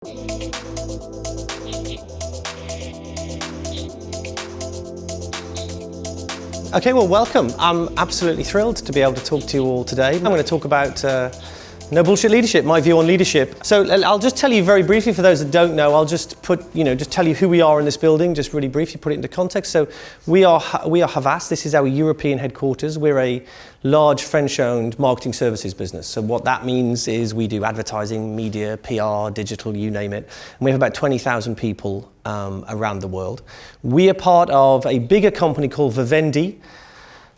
Okay, well, welcome. I'm absolutely thrilled to be able to talk to you all today. I'm going to talk about no bullshit leadership, my view on leadership. So I'll just tell you very briefly, for those that don't know, I'll just just tell you who we are in this building, just really briefly put it into context. So we are Havas. This is our European headquarters. We're a large French-owned marketing services business. So what that means is we do advertising, media, PR, digital, you name it. And we have about 20,000 people around the world. We are part of a bigger company called Vivendi.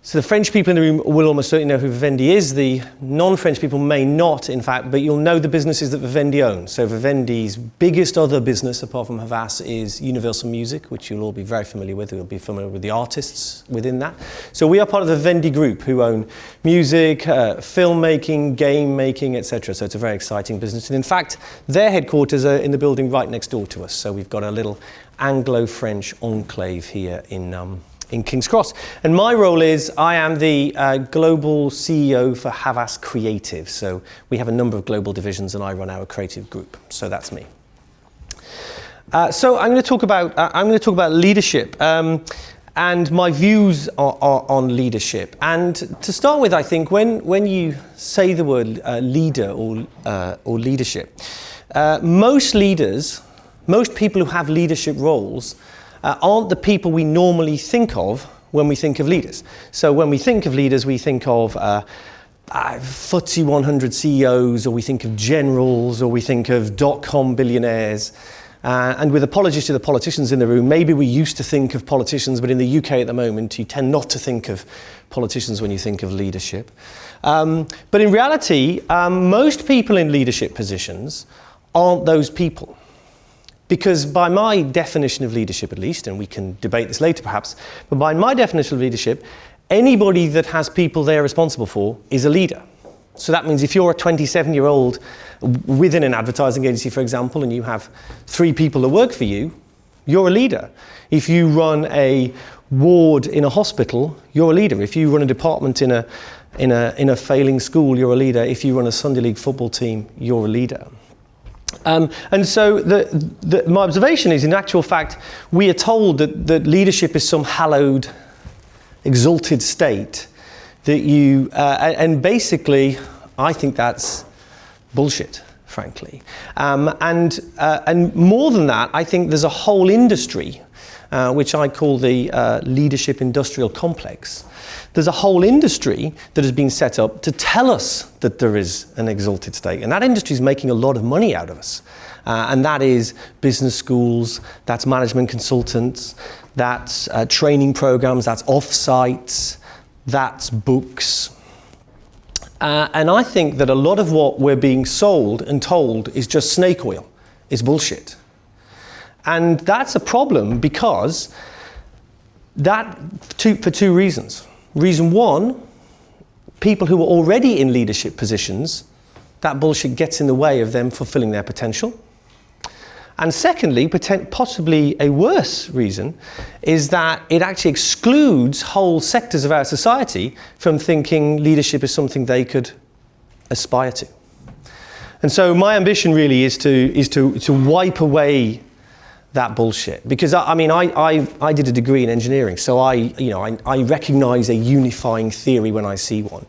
So the French people in the room will almost certainly know who Vivendi is. The non-French people may not, in fact, but you'll know the businesses that Vivendi owns. So Vivendi's biggest other business, apart from Havas, is Universal Music, which you'll all be very familiar with. You'll be familiar with the artists within that. So we are part of the Vivendi group, who own music, filmmaking, game making, etc. So it's a very exciting business. And in fact, their headquarters are in the building right next door to us. So we've got a little Anglo-French enclave here in King's Cross. And my role is I am the global CEO for Havas Creative. So we have a number of global divisions and I run our creative group. So that's me. So I'm going to talk about leadership and my views on leadership. And to start with, I think when you say the word leader or leadership, most leaders, most people who have leadership roles aren't the people we normally think of when we think of leaders. So when we think of leaders, we think of FTSE 100 CEOs, or we think of generals, or we think of dot-com billionaires. And with apologies to the politicians in the room, maybe we used to think of politicians, but in the UK at the moment, you tend not to think of politicians when you think of leadership. But in reality, most people in leadership positions aren't those people. Because by my definition of leadership, at least, and we can debate this later perhaps, but by my definition of leadership, anybody that has people they're responsible for is a leader. So that means if you're a 27-year-old within an advertising agency, for example, and you have 3 people that work for you, you're a leader. If you run a ward in a hospital, you're a leader. If you run a department in a failing school, you're a leader. If you run a Sunday League football team, you're a leader. And so my observation is, in actual fact, we are told that leadership is some hallowed, exalted state that you, and basically, I think that's bullshit, frankly. And more than that, I think there's a whole industry, which I call the leadership industrial complex. There's a whole industry that has been set up to tell us that there is an exalted state. And that industry is making a lot of money out of us. And that is business schools, that's management consultants, that's training programs, that's off-sites, that's books. And I think that a lot of what we're being sold and told is just snake oil, is bullshit. And that's a problem because for 2 reasons. Reason 1, people who are already in leadership positions, that bullshit gets in the way of them fulfilling their potential. And secondly, possibly a worse reason, is that it actually excludes whole sectors of our society from thinking leadership is something they could aspire to. And so my ambition really is to wipe away that bullshit, because I did a degree in engineering, so I recognize a unifying theory when I see one,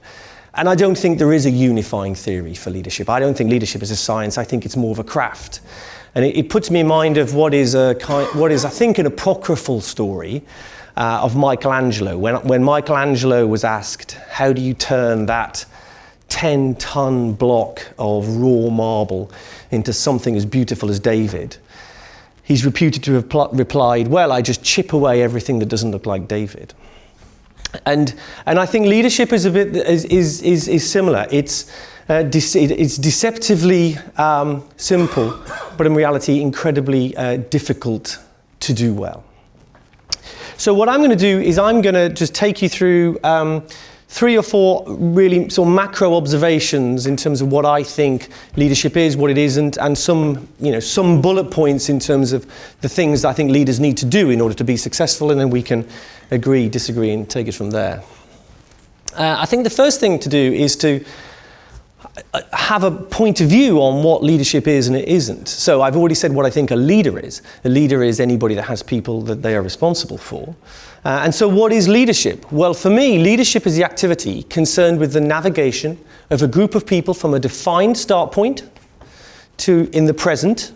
and I don't think there is a unifying theory for leadership. I don't think leadership is a science. I think it's more of a craft, and it puts me in mind of what is I think an apocryphal story of Michelangelo. When Michelangelo was asked, how do you turn that 10-ton block of raw marble into something as beautiful as David? He's reputed to have replied, well, I just chip away everything that doesn't look like David. And I think leadership is similar. It's deceptively simple, but in reality incredibly difficult to do well. So what I'm going to do is I'm going to just take you through 3 or 4 really sort of macro observations in terms of what I think leadership is, what it isn't, and some bullet points in terms of the things that I think leaders need to do in order to be successful, and then we can agree, disagree, and take it from there. I think the first thing to do is to have a point of view on what leadership is and it isn't. So I've already said what I think a leader is. A leader is anybody that has people that they are responsible for. And so what is leadership? Well, for me, leadership is the activity concerned with the navigation of a group of people from a defined start point to, in the present,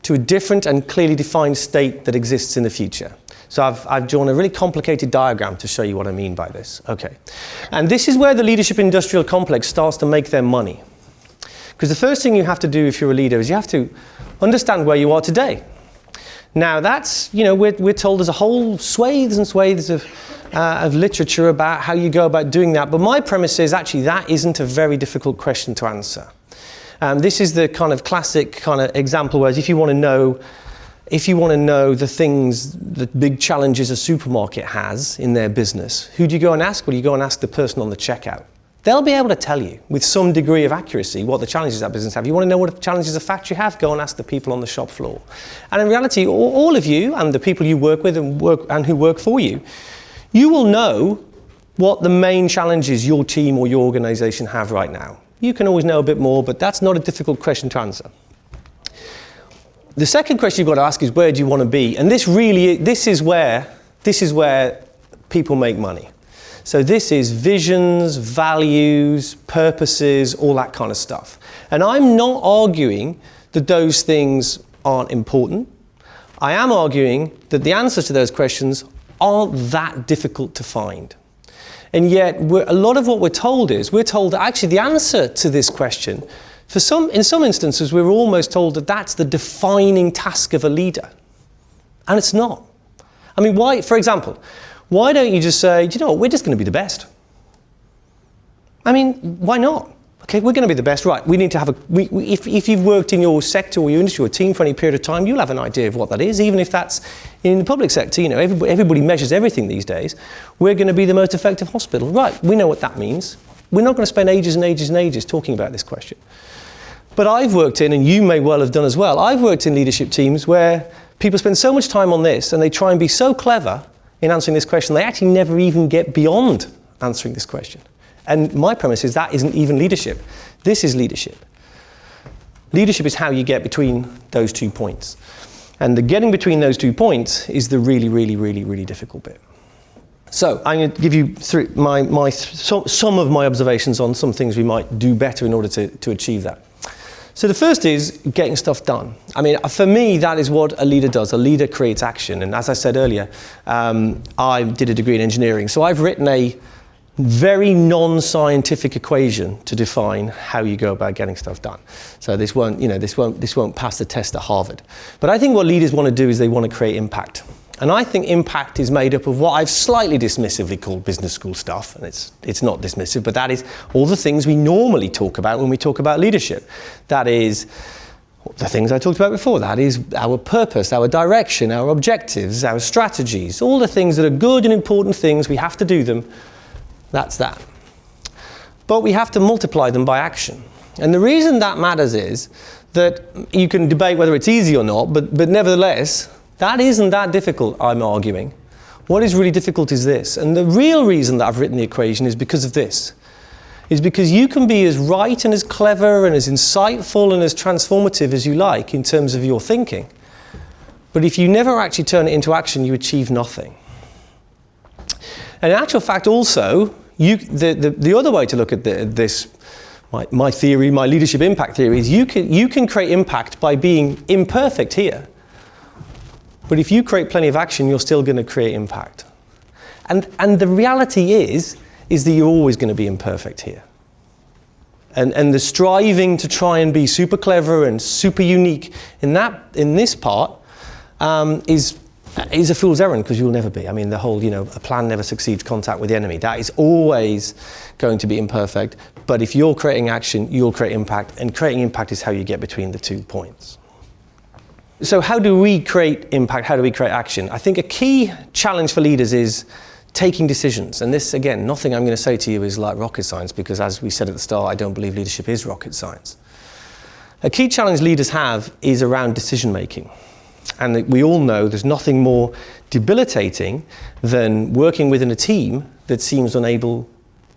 to a different and clearly defined state that exists in the future. So I've drawn a really complicated diagram to show you what I mean by this. Okay. And this is where the leadership industrial complex starts to make their money. Because the first thing you have to do if you're a leader is you have to understand where you are today. Now that's, we're told there's a whole swathes and swathes of literature about how you go about doing that. But my premise is actually that isn't a very difficult question to answer. This is the kind of classic kind of example, whereas if you want to know the things, the big challenges a supermarket has in their business, who do you go and ask? Well, you go and ask the person on the checkout. They'll be able to tell you with some degree of accuracy what the challenges that business have. You want to know what challenges a factory have? Go and ask the people on the shop floor. And in reality, all of you and the people you work with and who work for you, you will know what the main challenges your team or your organization have right now. You can always know a bit more, but that's not a difficult question to answer. The second question you've got to ask is, where do you want to be? And this is where people make money. So this is visions, values, purposes, all that kind of stuff. And I'm not arguing that those things aren't important. I am arguing that the answers to those questions aren't that difficult to find. And yet, a lot of what we're told that actually the answer to this question, in some instances, we're almost told that that's the defining task of a leader. And it's not. I mean, why, for example, why don't you just say, do you know what, we're just going to be the best? I mean, why not? Okay, we're going to be the best, right? We need to have if you've worked in your sector or your industry or team for any period of time, you'll have an idea of what that is, even if that's in the public sector. Everybody measures everything these days. We're going to be the most effective hospital. Right, we know what that means. We're not going to spend ages and ages and ages talking about this question. But I've worked in, and you may well have done as well, I've worked in leadership teams where people spend so much time on this and they try and be so clever in answering this question, they actually never even get beyond answering this question. And my premise is that isn't even leadership. This is leadership. Leadership is how you get between those 2 points. And the getting between those 2 points is the really, really, really, really difficult bit. So I'm going to give you some of my observations on some things we might do better in order to achieve that. So the first is getting stuff done. I mean, for me, that is what a leader does. A leader creates action. And as I said earlier, I did a degree in engineering. So I've written a very non-scientific equation to define how you go about getting stuff done. So this won't pass the test at Harvard. But I think what leaders want to do is they want to create impact. And I think impact is made up of what I've slightly dismissively called business school stuff, and it's not dismissive, but that is all the things we normally talk about when we talk about leadership. That is the things I talked about before. That is our purpose, our direction, our objectives, our strategies, all the things that are good and important things, we have to do them. That's that. But we have to multiply them by action. And the reason that matters is that you can debate whether it's easy or not, but nevertheless, that isn't that difficult, I'm arguing. What is really difficult is this. And the real reason that I've written the equation is because of this. Is because you can be as right and as clever and as insightful and as transformative as you like in terms of your thinking. But if you never actually turn it into action, you achieve nothing. And in actual fact also, the other way to look at this, my theory, my leadership impact theory, is you can create impact by being imperfect here. But if you create plenty of action, you're still going to create impact. And the reality is that you're always going to be imperfect here. And the striving to try and be super clever and super unique in this part is a fool's errand, because you'll never be. I mean, the whole, a plan never succeeds contact with the enemy. That is always going to be imperfect. But if you're creating action, you'll create impact. And creating impact is how you get between the 2 points. So how do we create impact? How do we create action? I think a key challenge for leaders is taking decisions. And this, again, nothing I'm going to say to you is like rocket science, because as we said at the start, I don't believe leadership is rocket science. A key challenge leaders have is around decision making. And we all know there's nothing more debilitating than working within a team that seems unable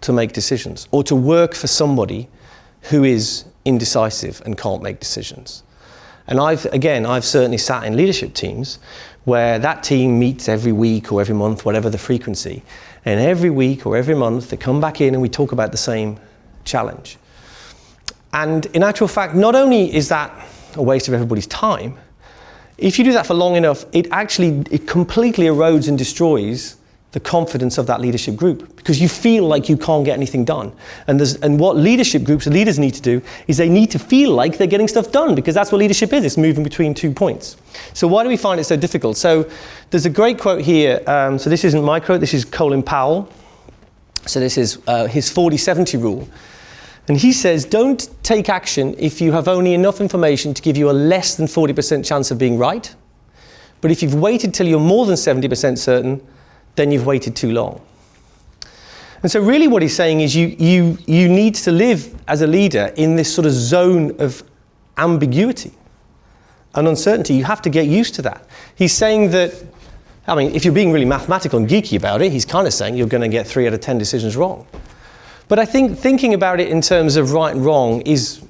to make decisions, or to work for somebody who is indecisive and can't make decisions. And I've certainly sat in leadership teams where that team meets every week or every month, whatever the frequency. And every week or every month, they come back in and we talk about the same challenge. And in actual fact, not only is that a waste of everybody's time, if you do that for long enough, it completely erodes and destroys the confidence of that leadership group, because you feel like you can't get anything done. And what leadership groups and leaders need to do is they need to feel like they're getting stuff done, because that's what leadership is. It's moving between 2 points. So why do we find it so difficult? So there's a great quote here. So this isn't my quote, this is Colin Powell. So this is his 40-70 rule. And he says, don't take action if you have only enough information to give you a less than 40% chance of being right. But if you've waited till you're more than 70% certain, then you've waited too long. And so really what he's saying is you need to live as a leader in this sort of zone of ambiguity and uncertainty. You have to get used to that. He's saying that, I mean, if you're being really mathematical and geeky about it, he's kind of saying you're going to get 3 out of 10 decisions wrong. But I think thinking about it in terms of right and wrong is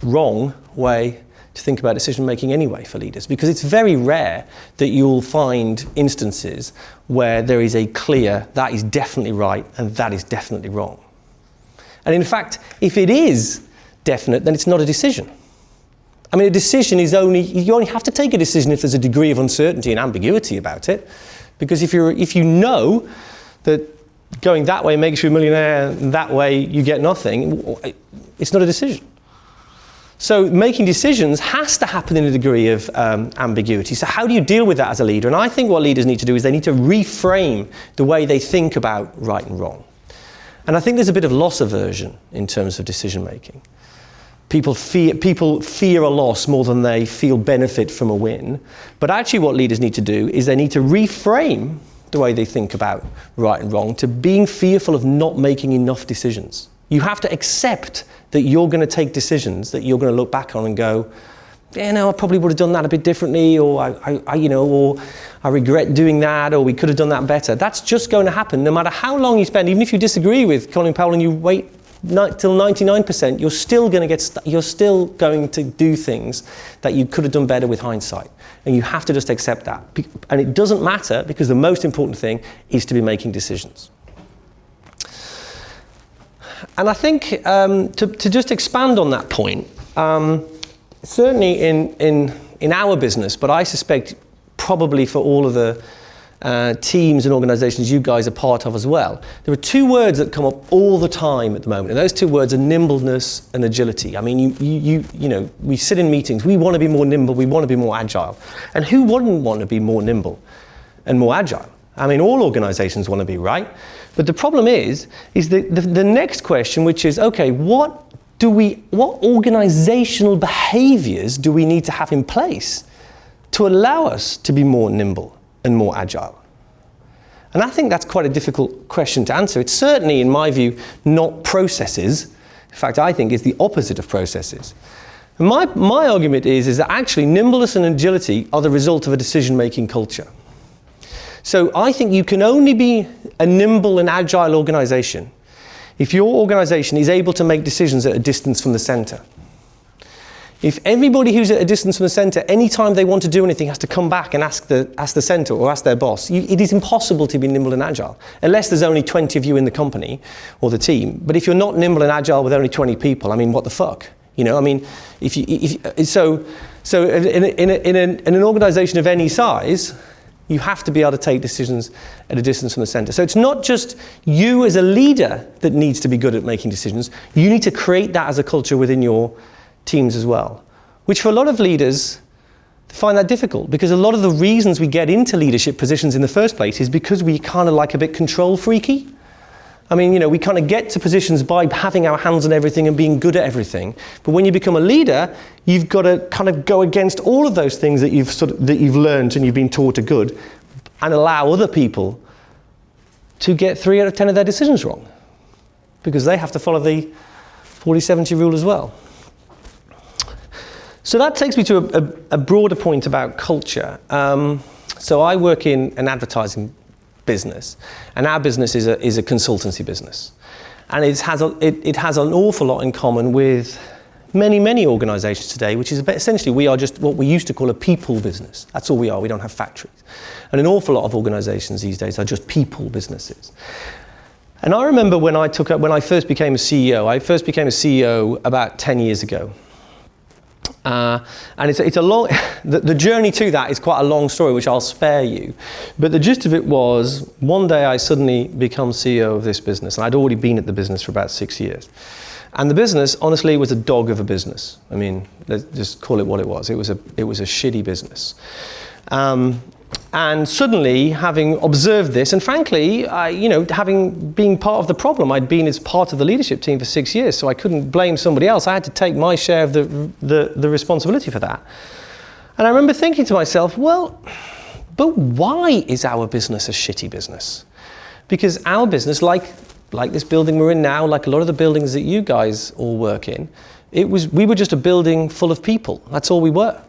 wrong way to think about decision making anyway for leaders, because it's very rare that you'll find instances where there is a clear, that is definitely right and that is definitely wrong. And in fact, if it is definite, then it's not a decision. I mean, a decision is you only have to take a decision if there's a degree of uncertainty and ambiguity about it. Because if you know that going that way makes you a millionaire and that way you get nothing, it's not a decision. So making decisions has to happen in a degree of ambiguity. So how do you deal with that as a leader? And I think what leaders need to do is they need to reframe the way they think about right and wrong. And I think there's a bit of loss aversion in terms of decision making. People fear a loss more than they feel benefit from a win. But actually what leaders need to do is they need to reframe the way they think about right and wrong to being fearful of not making enough decisions. You have to accept that you're going to take decisions that you're going to look back on and go, yeah, no, I probably would have done that a bit differently, or I regret doing that, or we could have done that better. That's just going to happen no matter how long you spend. Even if you disagree with Colin Powell and you wait till 99%, you're still going to do things that you could have done better with hindsight. And you have to just accept that. And it doesn't matter, because the most important thing is to be making decisions. And I think to just expand on that point, certainly in our business, but I suspect probably for all of the teams and organizations you guys are part of as well, there are 2 words that come up all the time at the moment, and those 2 words are nimbleness and agility. I mean, you know, we sit in meetings, we want to be more nimble, we want to be more agile. And who wouldn't want to be more nimble and more agile? I mean, all organizations want to be, right? But the problem is the next question, which is, okay, what organizational behaviors do we need to have in place to allow us to be more nimble and more agile? And I think that's quite a difficult question to answer. It's certainly, in my view, not processes. In fact, I think it's the opposite of processes. And my argument is that actually nimbleness and agility are the result of a decision-making culture. So I think you can only be a nimble and agile organization if your organization is able to make decisions at a distance from the center. If everybody who's at a distance from the center, anytime they want to do anything, has to come back and ask the center or ask their boss, it is impossible to be nimble and agile, unless there's only 20 of you in the company or the team. But if you're not nimble and agile with only 20 people, I mean, what the fuck? You know, I mean, so in an organization of any size, you have to be able to take decisions at a distance from the center. So it's not just you as a leader that needs to be good at making decisions. You need to create that as a culture within your teams as well, which for a lot of leaders find that difficult, because a lot of the reasons we get into leadership positions in the first place is because we kind of like a bit control freaky. I mean, you know, we kind of get to positions by having our hands on everything and being good at everything. But when you become a leader, you've got to kind of go against all of those things that you've learned and you've been taught are good, and allow other people to get 3 out of 10 of their decisions wrong, because they have to follow the 40-70 rule as well. So that takes me to a broader point about culture. So I work in an advertising business, and our business is a consultancy business. And it has an awful lot in common with many organisations today, which is essentially we are just what we used to call a people business. That's all we are. We don't have factories. And an awful lot of organisations these days are just people businesses. And I remember when I first became a CEO. I first became a CEO about 10 years ago. And it's a long, the journey to that is quite a long story, which I'll spare you. But the gist of it was, one day I suddenly become CEO of this business, and I'd already been at the business for about 6 years. And the business, honestly, was a dog of a business. I mean, let's just call it what it was. It was a shitty business. And suddenly, having observed this, and frankly, having been part of the problem, I'd been as part of the leadership team for 6 years, so I couldn't blame somebody else. I had to take my share of the responsibility for that. And I remember thinking to myself, well, but why is our business a shitty business? Because our business, like this building we're in now, like a lot of the buildings that you guys all work in, we were just a building full of people. That's all we were.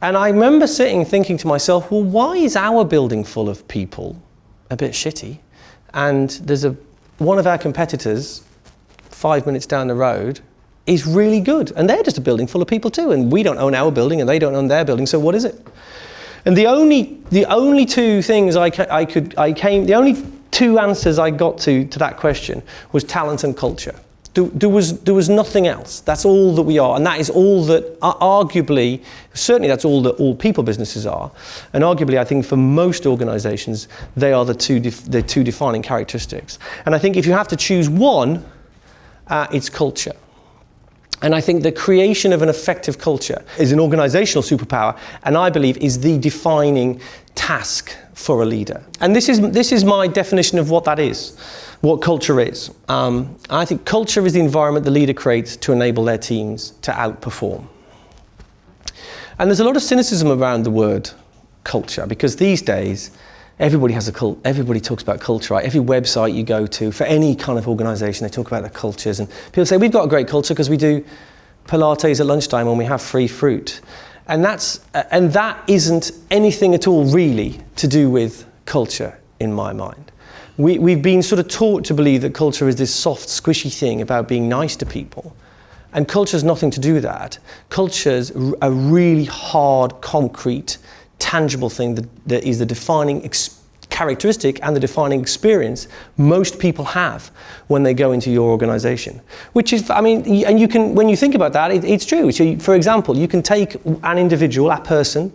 And I remember sitting thinking to myself, well, why is our building full of people a bit shitty? And there's one of our competitors 5 minutes down the road is really good. And they're just a building full of people too. And we don't own our building and they don't own their building. So what is it? And the only two things the only two answers I got to that question was talent and culture. There was nothing else. That's all that we are, and that is all that arguably, certainly that's all that all people businesses are, and arguably I think for most organisations they are the two defining characteristics. And I think if you have to choose one, it's culture. And I think the creation of an effective culture is an organisational superpower, and I believe is the defining task for a leader. And this is my definition of what that is. What culture is. I think culture is the environment the leader creates to enable their teams to outperform. And there's a lot of cynicism around the word culture, because these days everybody talks about culture, right? Every website you go to for any kind of organisation, they talk about their cultures, and people say we've got a great culture because we do Pilates at lunchtime when we have free fruit. And that isn't anything at all really to do with culture in my mind. We've been sort of taught to believe that culture is this soft, squishy thing about being nice to people. And culture has nothing to do with that. Culture's a really hard, concrete, tangible thing that is the defining characteristic and the defining experience most people have when they go into your organisation. Which is, I mean, and you can, when you think about that, it's true. So, for example, you can take an individual, a person,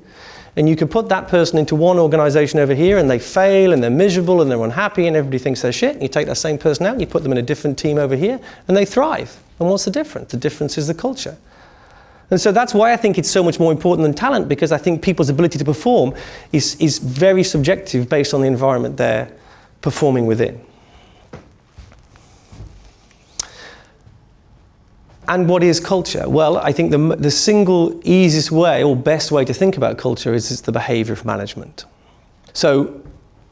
and you can put that person into one organisation over here and they fail and they're miserable and they're unhappy and everybody thinks they're shit. And you take that same person out and you put them in a different team over here and they thrive. And what's the difference? The difference is the culture. And so that's why I think it's so much more important than talent, because I think people's ability to perform is very subjective based on the environment they're performing within. And what is culture? Well, I think the single easiest way or best way to think about culture is the behaviour of management. So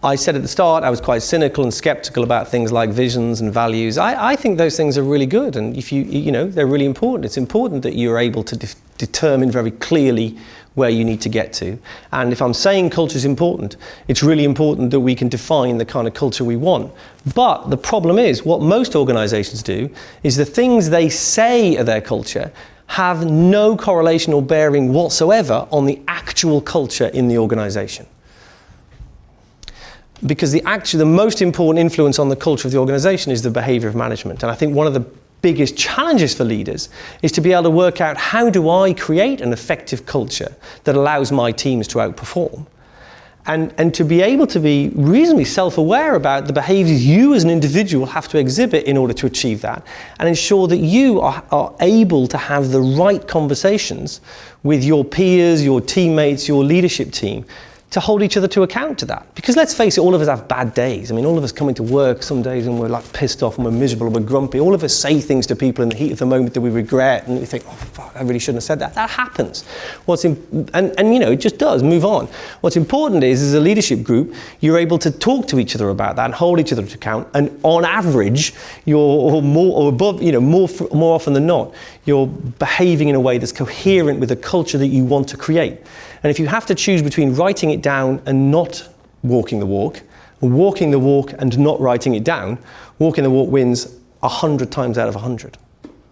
I said at the start I was quite cynical and sceptical about things like visions and values. I think those things are really good, and if they're really important. It's important that you're able to determine very clearly where you need to get to. And if I'm saying culture is important, it's really important that we can define the kind of culture we want. But the problem is, what most organisations do is the things they say are their culture have no correlation or bearing whatsoever on the actual culture in the organisation. Because the most important influence on the culture of the organisation is the behaviour of management. And I think one of the biggest challenges for leaders is to be able to work out, how do I create an effective culture that allows my teams to outperform? And to be able to be reasonably self-aware about the behaviours you as an individual have to exhibit in order to achieve that, and ensure that you are able to have the right conversations with your peers, your teammates, your leadership team, to hold each other to account to that. Because let's face it, all of us have bad days. I mean, all of us come into work some days and we're like pissed off and we're miserable and we're grumpy. All of us say things to people in the heat of the moment that we regret, and we think, oh fuck, I really shouldn't have said that. That happens. It just does, move on. What's important is, as a leadership group, you're able to talk to each other about that and hold each other to account, and on average, more often than not, you're behaving in a way that's coherent with the culture that you want to create. And if you have to choose between writing it down and not walking the walk, walking the walk and not writing it down, walking the walk wins 100 times out of 100.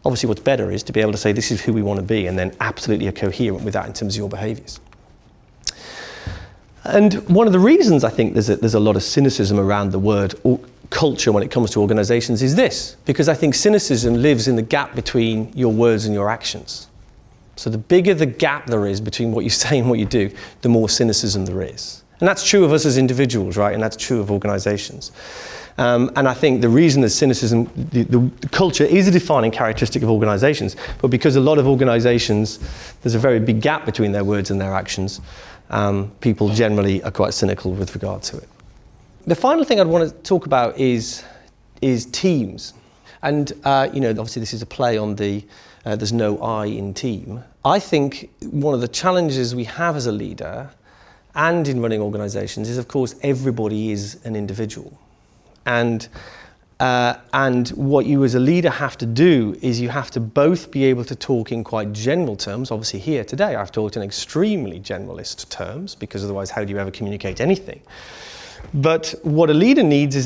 Obviously what's better is to be able to say this is who we want to be and then absolutely are coherent with that in terms of your behaviours. And one of the reasons I think there's a lot of cynicism around the word culture when it comes to organisations is this, because I think cynicism lives in the gap between your words and your actions. So the bigger the gap there is between what you say and what you do, the more cynicism there is. And that's true of us as individuals, right? And that's true of organisations. And I think the reason that cynicism, the culture is a defining characteristic of organisations, but because a lot of organisations, there's a very big gap between their words and their actions, people generally are quite cynical with regard to it. The final thing I'd want to talk about is teams. And, obviously this is a play on the there's no I in team. I think one of the challenges we have as a leader and in running organisations is, of course, everybody is an individual. And what you as a leader have to do is you have to both be able to talk in quite general terms. Obviously here today I've talked in extremely generalist terms, because otherwise how do you ever communicate anything? But what a leader needs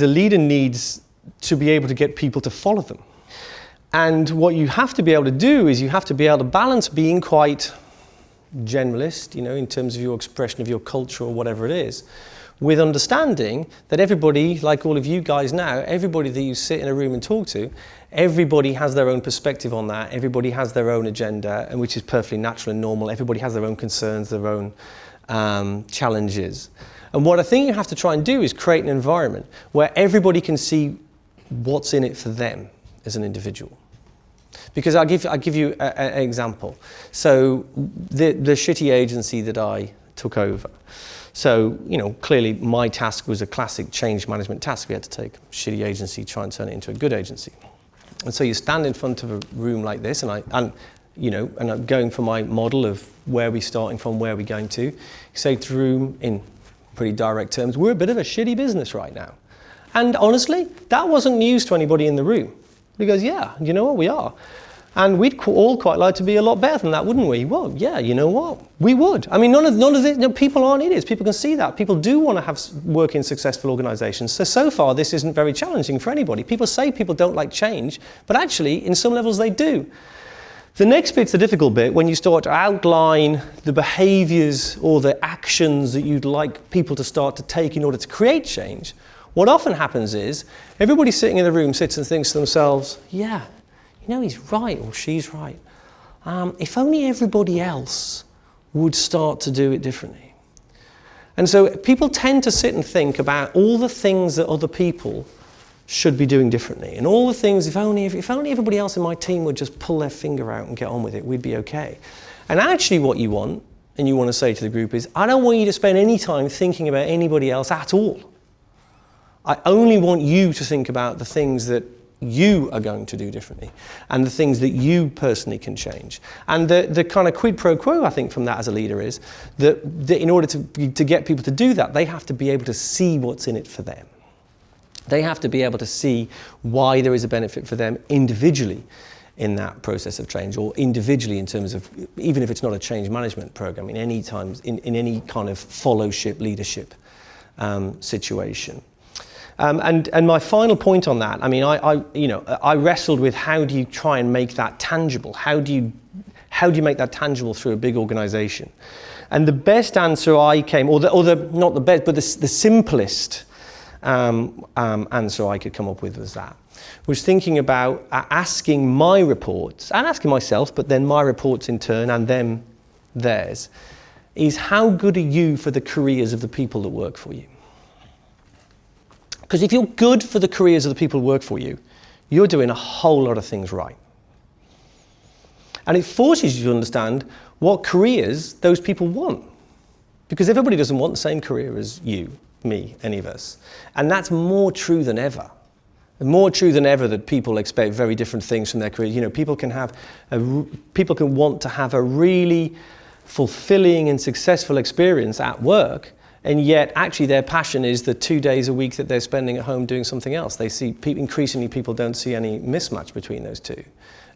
to be able to get people to follow them. And what you have to be able to do is you have to be able to balance being quite generalist, in terms of your expression of your culture or whatever it is, with understanding that everybody, like all of you guys now, everybody that you sit in a room and talk to, everybody has their own perspective on that, everybody has their own agenda, and which is perfectly natural and normal. Everybody has their own concerns, their own challenges. And what I think you have to try and do is create an environment where everybody can see what's in it for them as an individual. Because I'll give you an example. So the shitty agency that I took over. So, clearly my task was a classic change management task. We had to take a shitty agency, try and turn it into a good agency. And so you stand in front of a room like this, and I'm going for my model of where we're starting from, where we're going to. You say to the room in pretty direct terms, we're a bit of a shitty business right now. And honestly, that wasn't news to anybody in the room. He goes, yeah, you know what, we are. And we'd all quite like to be a lot better than that, wouldn't we? Well, yeah, you know what? We would. I mean, none of this, people aren't idiots. People can see that. People do want to work in successful organisations. So far, this isn't very challenging for anybody. People say people don't like change, but actually, in some levels, they do. The next bit's the difficult bit, when you start to outline the behaviours or the actions that you'd like people to start to take in order to create change. What often happens is, everybody sitting in the room sits and thinks to themselves, yeah, he's right or she's right. If only everybody else would start to do it differently. And so people tend to sit and think about all the things that other people should be doing differently. And all the things, if only everybody else in my team would just pull their finger out and get on with it, we'd be okay. And actually what you want, and you want to say to the group is, I don't want you to spend any time thinking about anybody else at all. I only want you to think about the things that you are going to do differently and the things that you personally can change. And the kind of quid pro quo, I think, from that as a leader is that in order to get people to do that, they have to be able to see what's in it for them. They have to be able to see why there is a benefit for them individually in that process of change, or individually in terms of, even if it's not a change management program, in any kind of followship leadership situation. And my final point on that, I mean, I wrestled with how do you try and make that tangible? How do you make that tangible through a big organisation? And the best answer not the best, but the simplest answer I could come up with was thinking about asking my reports, and asking myself, but then my reports in turn, and them theirs, is how good are you for the careers of the people that work for you? Because if you're good for the careers of the people who work for you, you're doing a whole lot of things right. And it forces you to understand what careers those people want. Because everybody doesn't want the same career as you, me, any of us. And that's more true than ever. More true than ever that people expect very different things from their careers. People can want to have a really fulfilling and successful experience at work, and yet actually their passion is the 2 days a week that they're spending at home doing something else. They see, increasingly people don't see any mismatch between those two.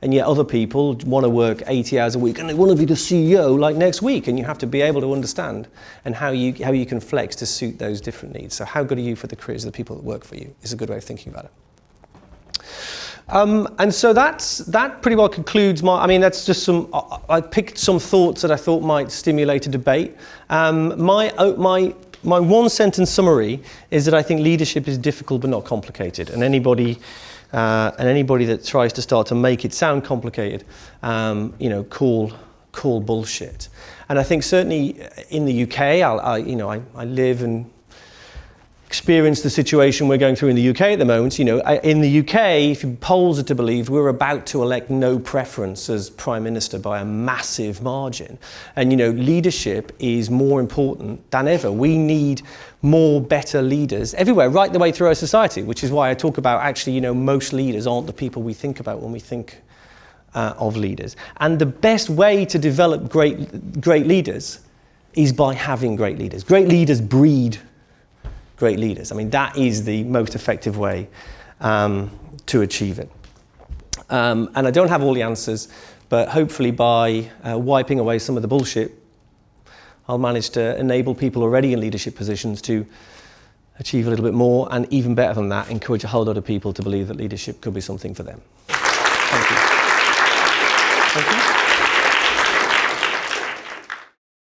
And yet other people want to work 80 hours a week and they want to be the CEO like next week. And you have to be able to understand and how you can flex to suit those different needs. So how good are you for the careers of the people that work for you is a good way of thinking about it. And so that pretty well concludes that's just I picked some thoughts that I thought might stimulate a debate. My one sentence summary is that I think leadership is difficult but not complicated. And anybody that tries to start to make it sound complicated, call bullshit. And I think certainly in the UK, I live and experience the situation we're going through in the UK at the moment. In the UK, if polls are to believe, we're about to elect no preference as Prime Minister by a massive margin. And leadership is more important than ever. We need more better leaders everywhere, right the way through our society, which is why I talk about actually, most leaders aren't the people we think about when we think of leaders. And the best way to develop great leaders is by having great leaders. Great leaders breed great leaders. That is the most effective way to achieve it. And I don't have all the answers, but hopefully by wiping away some of the bullshit, I'll manage to enable people already in leadership positions to achieve a little bit more, and even better than that, encourage a whole lot of people to believe that leadership could be something for them. Thank you. Thank you.